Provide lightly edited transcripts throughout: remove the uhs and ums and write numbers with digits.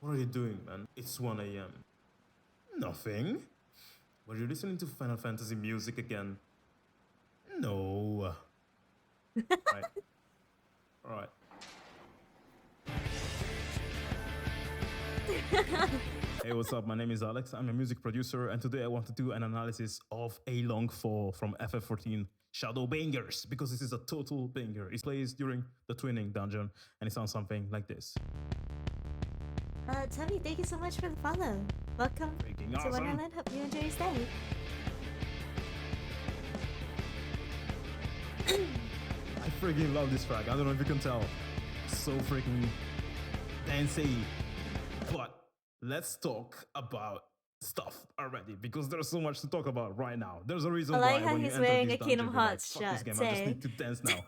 What are you doing, man? It's 1 a.m. Nothing. Were you listening to Final Fantasy music again? No. Right. Alright. Hey, what's up? My name is Alex. I'm a music producer, and today I want to do an analysis of A Long Fall from FF14 Shadow Bangers, because this is a total banger. It plays during the Twinning dungeon, and it sounds something like this. Tony, thank you so much for the follow. Welcome Freaking to awesome. Wonderland. Hope you enjoy your stay. I freaking love this track. I don't know if you can tell. So freaking dancey. But let's talk about stuff already, because there's so much to talk about right now. There's a reason I like why how when you he's enter wearing this a Kingdom dungeon, you're like, Hearts fuck this shirt, game, I just say. need to dance now.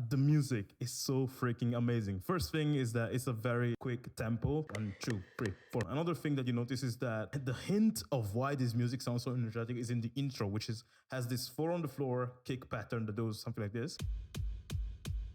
The music is so freaking amazing. First thing is that it's a very quick tempo. 1, 2, 3, 4. Another thing that you notice is that the hint of why this music sounds so energetic is in the intro, which has this 4 on the floor kick pattern that goes something like this.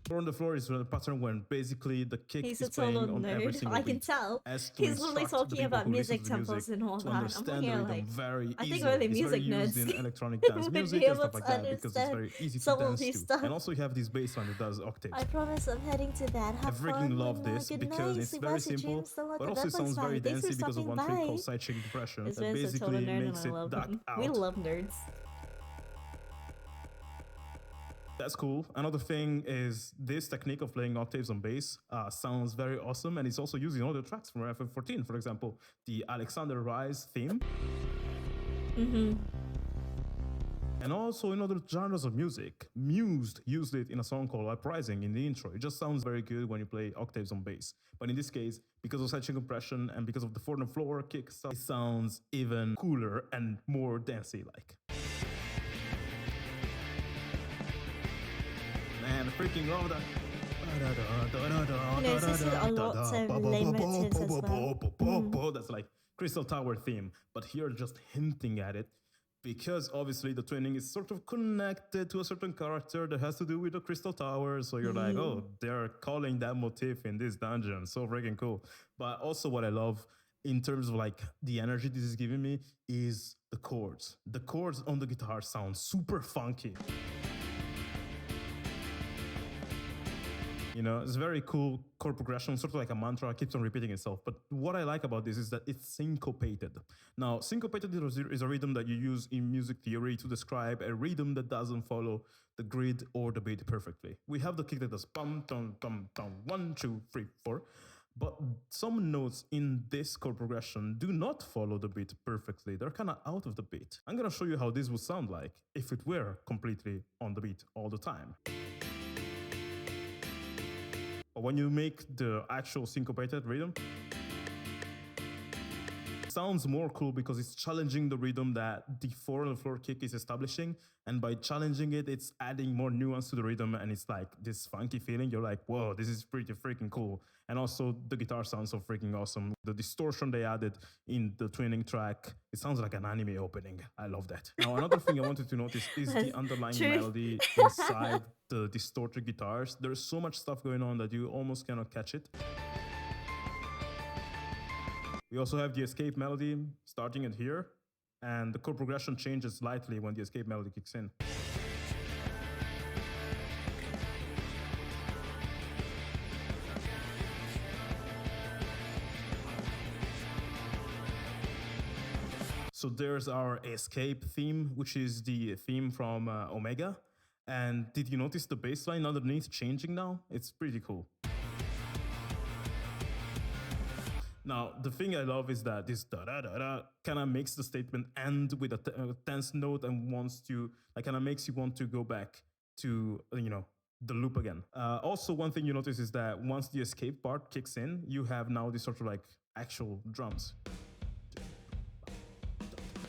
4 on the floor is a pattern when basically the kick He's is a total playing on every nerd. single I can beat, tell. as to He's literally instruct the talking people about who listen music to the tempos and all to that. I'm understand the here rhythm like, very I think easily. we're the It's music very used nerds. in electronic dance Would music be and able stuff like to that, because it's understand very easy to some of dance these to. stuff. And also you have this bass line that does octaves. I promise I'm heading to that. I Have freaking fun. love this Good because night. it's Sleep very well, sweet simple, dreams. So what but the also it sounds very Thanks for dancey because of stopping one trick by. called side chick depression This that man's a total basically nerd makes and I it love duck him. out. We love nerds. That's cool. Another thing is this technique of playing octaves on bass sounds very awesome, and it's also used in other tracks from FF14. For example, the Alexander Rise theme. And also in other genres of music. Muse used it in a song called Uprising in the intro. It just sounds very good when you play octaves on bass. But in this case, because of side-chain compression and because of the 4 on the floor kick stuff, it sounds even cooler and more dancey-like. Man, I freaking love that. You know, this is a lot of lame motives as well. That's like Crystal Tower theme, but here just hinting at it, because obviously the twinning is sort of connected to a certain character that has to do with the Crystal Tower. So you're like, oh, they're calling that motif in this dungeon. So freaking cool. But also what I love in terms of like the energy this is giving me is the chords. The chords on the guitar sound super funky. You know, it's very cool chord progression, sort of like a mantra, it keeps on repeating itself. But what I like about this is that it's syncopated. Now, syncopated is a rhythm that you use in music theory to describe a rhythm that doesn't follow the grid or the beat perfectly. We have the kick that does bum, dum, dum, dum, 1, 2, 3, 4. But some notes in this chord progression do not follow the beat perfectly. They're kind of out of the beat. I'm going to show you how this would sound like if it were completely on the beat all the time. But when you make the actual syncopated rhythm, it sounds more cool because it's challenging the rhythm that the 4 on the floor kick is establishing. And by challenging it, it's adding more nuance to the rhythm. And it's like this funky feeling. You're like, whoa, this is pretty freaking cool. And also the guitar sounds so freaking awesome. The distortion they added in the twinning track, it sounds like an anime opening. I love that. Now, another thing I wanted to notice is the underlying melody inside the distorted guitars. There's so much stuff going on that you almost cannot catch it. We also have the escape melody starting at here, and the chord progression changes slightly when the escape melody kicks in. So there's our escape theme, which is the theme from Omega. And did you notice the bass line underneath changing now? It's pretty cool. Now, the thing I love is that this da-da-da-da kind of makes the statement end with a tense note and wants to, like, kind of makes you want to go back to, you know, the loop again. Also, one thing you notice is that once the escape part kicks in, you have now this sort of like actual drums.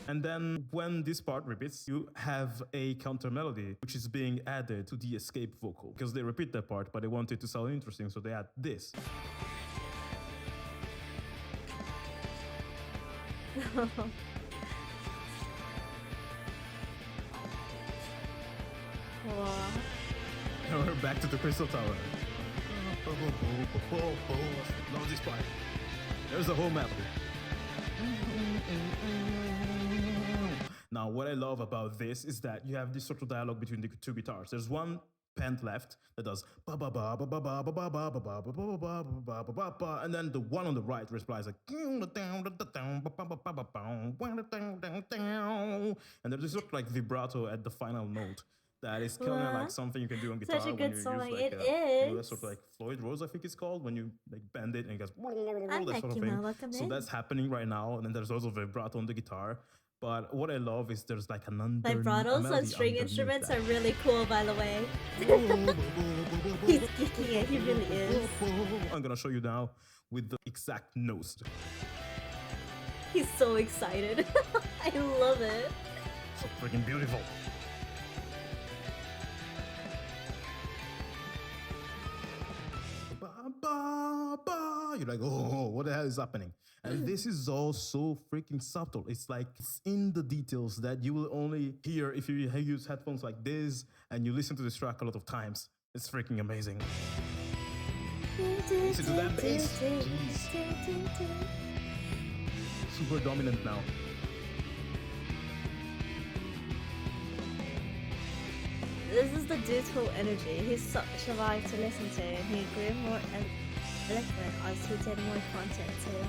And then when this part repeats, you have a counter melody, which is being added to the escape vocal. Because they repeat that part, but they want it to sound interesting, so they add this. And we're back to the Crystal Tower. Love this part. There's a whole melody. Now, what I love about this is that you have this sort of dialogue between the two guitars. There's one pent left that does ba ba ba ba ba ba ba ba ba ba ba ba ba ba ba ba, and then the one on the right replies like, and there's this sort of like vibrato at the final note. That is kind of like something you can do on guitar. Such a when good you song. use like It you know, is. that sort of like Floyd Rose, I think it's called, when you like bend it and it goes I'm that sort of thing. So in. that's happening right now, and then there's also vibrato on the guitar. But what I love is there's like an Vibratos on string instruments are really cool, by the way. He's geeking it, he really is. I'm gonna show you now with the exact notes. He's so excited. I love it. So freaking beautiful. You're like, oh, what the hell is happening? And this is all so freaking subtle. It's like it's in the details that you will only hear if you use headphones like this and you listen to this track a lot of times. It's freaking amazing. Listen to that bass. Jeez. Super dominant now. This is the dude's whole energy. He's such a vibe to listen to, and he grew more eloquent as he did more content too.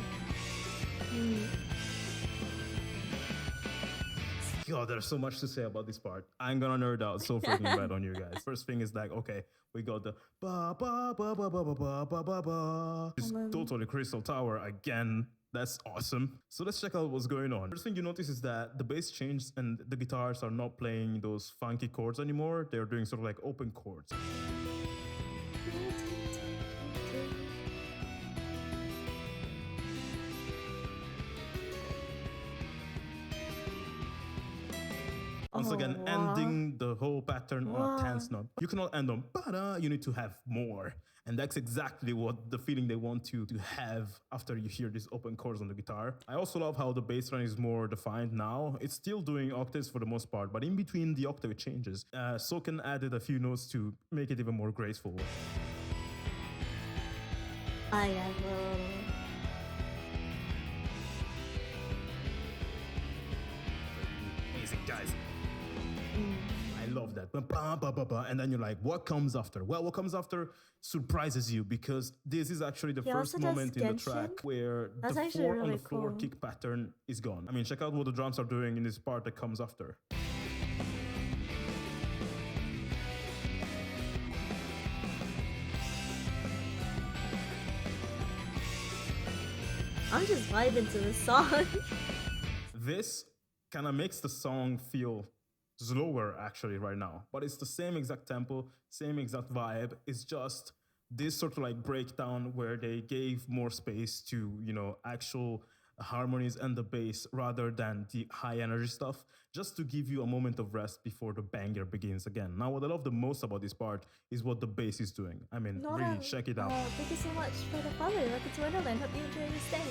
God, there's so much to say about this part. I'm gonna nerd out so freaking bad on you guys. First thing is like, okay, we got the ba ba ba ba ba ba ba ba ba ba. It's totally Crystal Tower again. That's awesome. So let's check out what's going on. First thing you notice is that the bass changed and the guitars are not playing those funky chords anymore. They're doing sort of like open chords. Once again, ending the whole pattern on a tense note. You cannot end on ba-da, you need to have more. And that's exactly what the feeling they want you to have after you hear these open chords on the guitar. I also love how the bass line is more defined now. It's still doing octaves for the most part, but in between the octave it changes. Soken added a few notes to make it even more graceful. I will. Amazing, guys. I love that. And then you're like, what comes after? Well, what comes after surprises you because this is actually the first moment in the track where the 4 on the floor kick pattern is gone. I mean, check out what the drums are doing in this part that comes after. I'm just vibing to this song. This kind of makes the song feel slower actually right now, but it's the same exact tempo, same exact vibe. It's just this sort of like breakdown where they gave more space to, you know, actual harmonies and the bass rather than the high energy stuff, just to give you a moment of rest before the banger begins again. Now, what I love the most about this part is what the bass is doing. I mean, really check it out. Thank you so much for the follow. Welcome to Wonderland. Hope you enjoy your stay.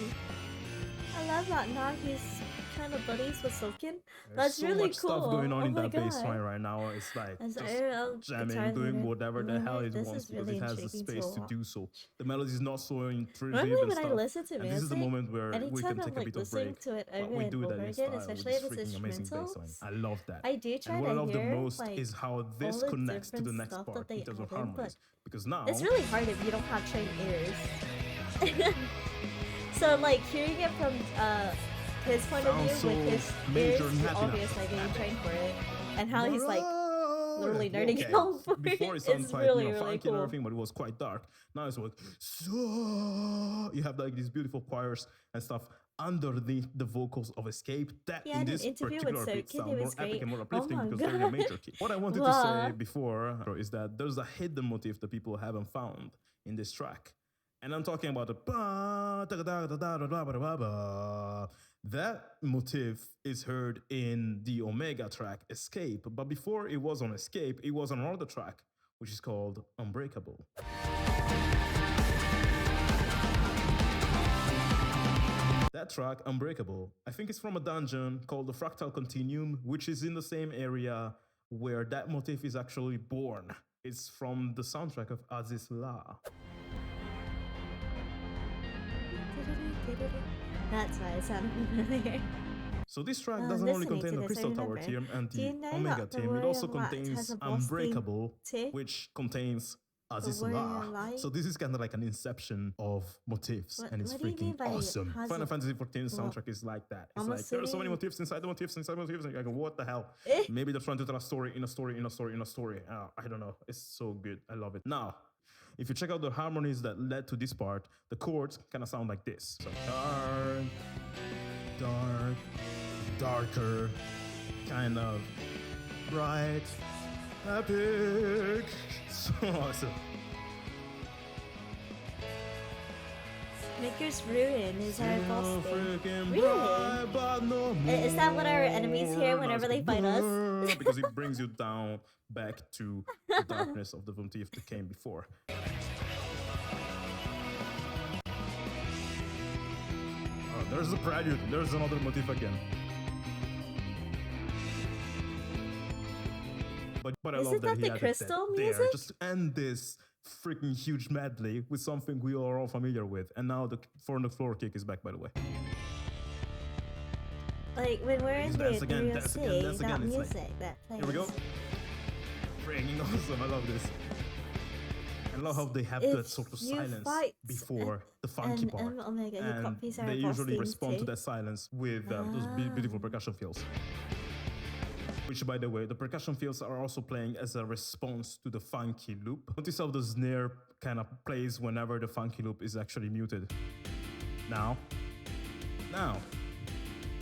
I love that now he's kind of buddies with Soken. That's so really much cool. Stuff going on in that God. bass line right now. It's like As just jamming, doing whatever the hell it wants because it has the space to do so. The melody is not so intrusive and stuff. I listen to and music, this is the moment where we can take a bit of break. To it but we do that in style especially with if this it's freaking amazing bass line. I love that. I do try and what to I love hear, the most like, is how this connects to the next part in terms of harmonies. Because now it's really hard if you don't have trained ears. So like hearing it from his point of view with his ears, it's obvious like being trained for it, and how he's like literally nerding out for Before it sounds like really, funky cool. And everything, but it was quite dark. Now it's like so you have like these beautiful choirs and stuff underneath the vocals of Escape that in this particular bit sound more epic and more uplifting because they're in a major key. What I wanted to say before is that there's a hidden motif that people haven't found in this track. And I'm talking about the that motif is heard in the Omega track Escape, but before it was on Escape, it was on another track, which is called Unbreakable. That track, Unbreakable, I think it's from a dungeon called the Fractal Continuum, which is in the same area where that motif is actually born. It's from the soundtrack of Aziz La. That's why it sounded familiar. So this track doesn't only contain the Crystal Tower theme and the Omega theme, it also contains Unbreakable, which contains Azizullah. So this is kind of like an inception of motifs, and it's freaking awesome. Final Fantasy XIV soundtrack is like that. It's like there are so many motifs inside the motifs inside the motifs. And you're like, what the hell? Maybe they're trying to tell a story in a story in a story in a story. I don't know. It's so good. I love it. Now, if you check out the harmonies that led to this part, the chords kind of sound like this. So dark, dark, darker, kind of bright, epic. So awesome. Maker's Ruin is our boss thing. Really? Is that what our enemies hear whenever they fight us? Because it brings you down back to the darkness of the motif that came before. Oh, there's a prelude. There's another motif again. But I love that he the crystal music? There, just to end this freaking huge medley with something we are all familiar with. And now the For the Floor kick is back, by the way. Like when we're in the real city, that music like, that plays. Here we go. Freaking awesome! I love this. I love how they have that sort of silence before the funky part, and they usually respond to that silence with those beautiful percussion fills. Which, by the way, the percussion fills are also playing as a response to the funky loop. Notice how the snare kind of plays whenever the funky loop is actually muted. Now, now,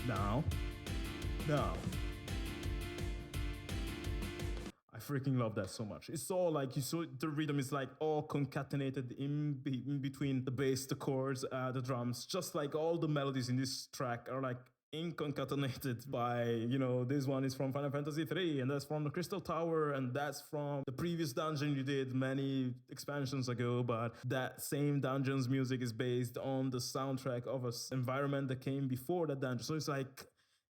now, now. I freaking love that so much. It's all like, you saw the rhythm is like all concatenated in between the bass, the chords, the drums, just like all the melodies in this track are like inconcatenated by, you know, this one is from Final Fantasy III, and that's from the Crystal Tower, and that's from the previous dungeon you did many expansions ago, but that same dungeon's music is based on the soundtrack of an environment that came before that dungeon. So it's like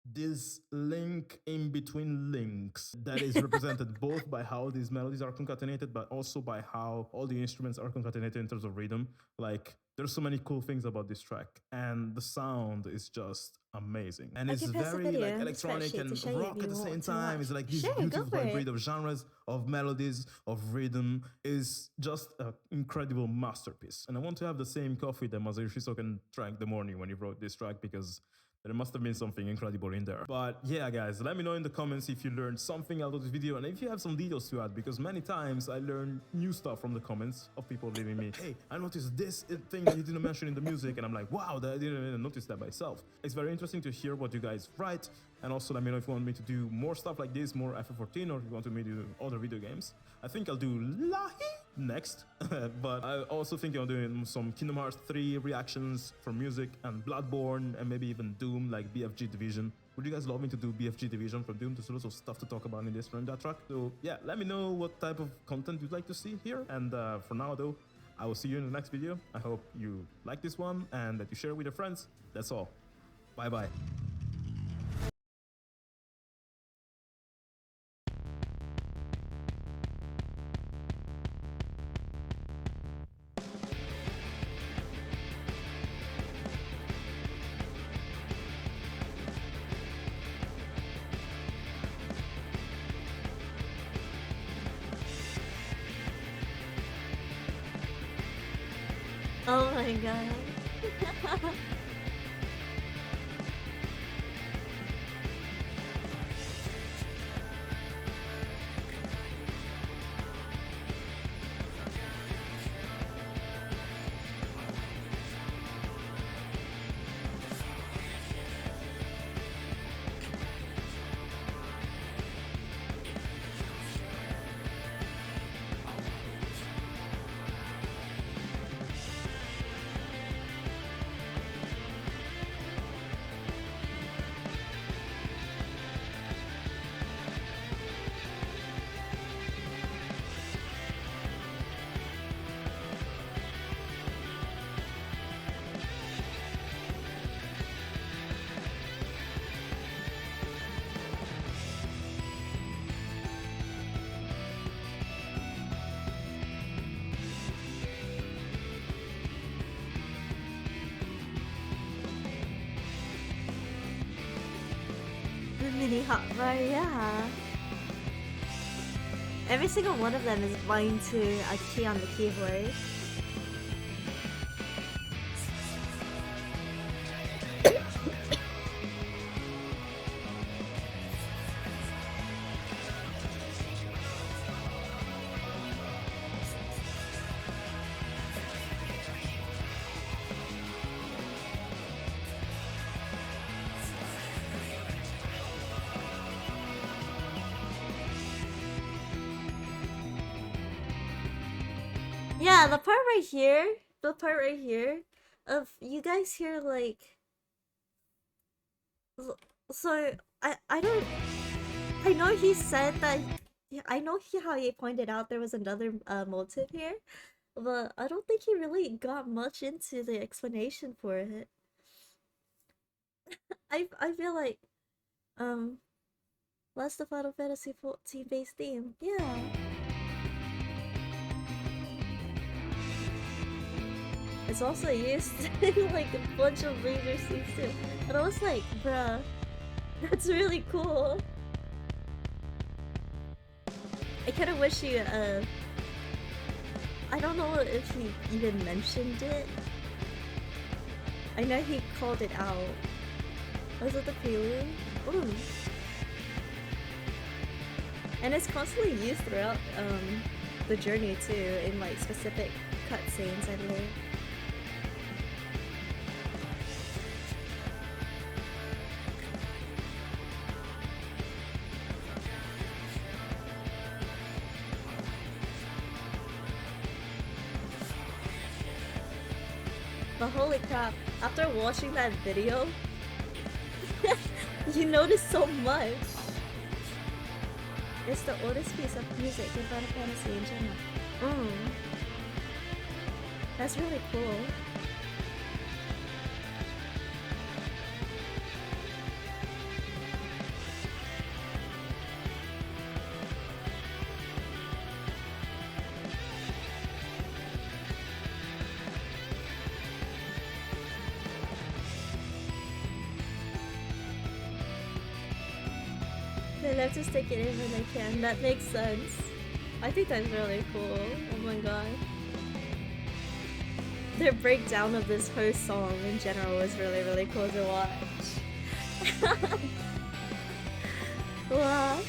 this link in between links that is represented both by how these melodies are concatenated, but also by how all the instruments are concatenated in terms of rhythm. Like, there's so many cool things about this track, and the sound is just amazing. And it's very like electronic and rock at the same time. It's like this beautiful hybrid of genres, of melodies, of rhythm. Is just an incredible masterpiece. And I want to have the same coffee that Masahiro Shisoken drank the morning when he wrote this track, because there must have been something incredible in there. But yeah, guys, let me know in the comments if you learned something out of this video, and if you have some details to add, because many times I learn new stuff from the comments of people leaving me, hey, I noticed this thing that you didn't mention in the music, and I'm like, wow, I didn't notice that myself. It's very interesting to hear what you guys write, and also let me know if you want me to do more stuff like this, more FF14, or if you want me to do other video games. I think I'll do Lunacchiii next, but I also think I'm doing some Kingdom Hearts 3 reactions for music, and Bloodborne, and maybe even Doom, like BFG Division. Would you guys love me to do BFG Division from Doom? There's lots of stuff to talk about in this and that track. So yeah, let me know what type of content you'd like to see here. And for now though, I will see you in the next video. I hope you like this one and that you share it with your friends. That's all. Bye bye. Oh my god. mini hotbar, yeah. Every single one of them is bound to a key on the keyboard. Yeah, the part right here, of you guys hear like, so I don't, I know he said that, I know how he pointed out there was another motive here, but I don't think he really got much into the explanation for it. I feel like, that's the Final Fantasy 14 based theme, yeah. It's also used in like a bunch of laser scenes too. And I was like, bruh, that's really cool. I kinda wish you, I don't know if he even mentioned it. I know he called it out. Was it the prelude? Ooh. And it's constantly used throughout the journey too, in like specific cutscenes, I believe. But holy crap, after watching that video, you notice so much. It's the oldest piece of music in Final Fantasy in general. That's really cool. They love to stick it in when they can. That makes sense. I think that's really cool. Oh my god. Their breakdown of this whole song in general was really, really cool to watch. Wow.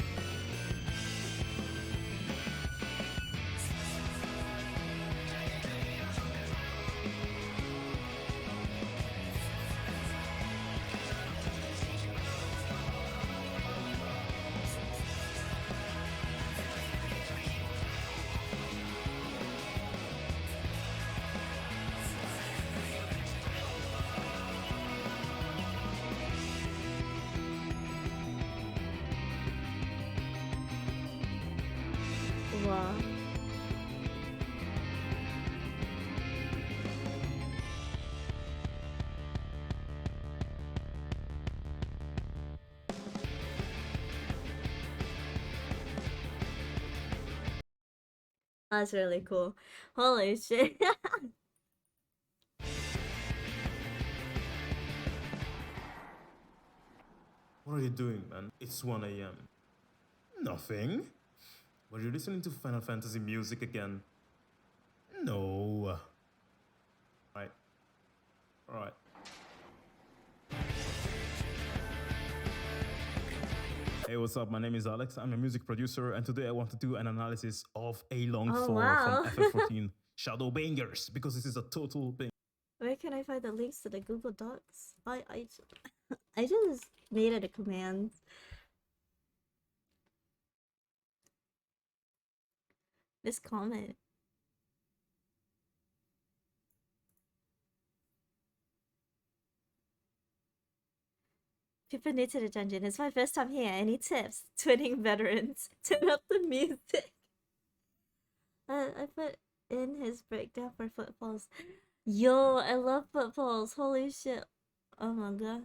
Wow. That's really cool. Holy shit. What are you doing, man? It's 1 a.m. Nothing. Were you listening to Final Fantasy music again? No. Right. Alright. Hey, what's up? My name is Alex. I'm a music producer, and today I want to do an analysis of A Long For wow. from FF14 Shadow Bangers, because this is a total bang. Where can I find the links to the Google Docs? I just made it a command. This comment. People new to the dungeon. It's my first time here. Any tips? Twinning veterans. Turn up the music. I put in his breakdown for Footfalls. Yo, I love Footfalls. Holy shit. Oh my god.